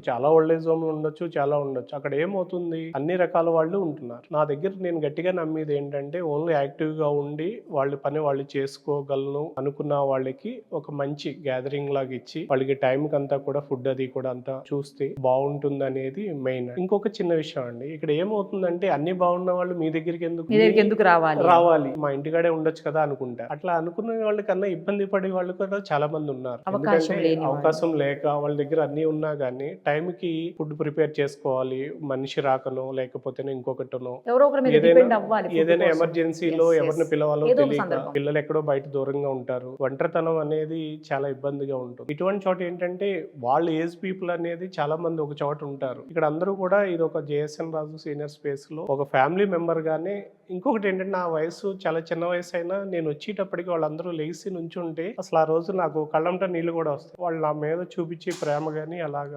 చాలా old age home ఉండొచ్చు, చాలా ఉండొచ్చు. అక్కడ ఏమవుతుంది, అన్ని రకాల వాళ్ళు ఉంటున్నారు. నా దగ్గర నేను గట్టిగా నమ్మేది ఏంటంటే, ఓన్లీ యాక్టివ్ గా ఉండి వాళ్ళ పని వాళ్ళు చేసుకోగలను అనుకున్న వాళ్ళకి ఒక మంచి గ్యాదరింగ్ లాగా ఇచ్చి, వాళ్ళకి టైం కంతా కూడా ఫుడ్ అది కూడా అంతా చూస్తే బాగుంటుంది అనేది మెయిన్. ఇంకొక చిన్న విషయం అండి, ఇక్కడ ఏమవుతుందంటే అన్ని బాగున్న వాళ్ళు మీ దగ్గరికి ఎందుకు రావాలి, మా ఇంటికాడే ఉండొచ్చు కదా అనుకుంటా. అట్లా అనుకున్న వాళ్ళకన్నా ఇబ్బంది పడే వాళ్ళు కూడా చాలా మంది ఉన్నారు. ఎందుకంటే అవకాశం లేక వాళ్ళ దగ్గర అన్ని ఉన్నా గానీ టైంకి ఫుడ్ ప్రిపేర్ చేసుకోవాలి, మనిషి రాకనో లేకపోతే ఇంకొకటనో, ఏదైనా ఎమర్జెన్సీలో ఎవరిని పిలవాలో తెలియక పిల్లలు ఎక్కడో బయట దూరంగా ఉంటారు. ఒంటరితనం అనేది చాలా ఇబ్బందిగా ఉంటుంది. ఇటువంటి చోట ఏంటంటే వాళ్ళ ఏజ్ పీపుల్ అనేది చాలా మంది ఒక చోట ఉంటారు. ఇక్కడ అందరూ కూడా ఇది ఒక జేఎస్ఎన్ రాజు సీనియర్ స్పేస్ లో ఒక ఫ్యామిలీ మెంబర్ గానే. ఇంకొకటి ఏంటంటే నా వయసు చాలా చిన్న వయసు అయినా నేను వచ్చేటప్పటికి వాళ్ళందరూ లేచి నుంచుంటే అసలు ఆ రోజు నాకు కళ్ళంట నీళ్లు కూడా వస్తాయి. వాళ్ళు నా మీద చూపించే ప్రేమ గానీ అలాగా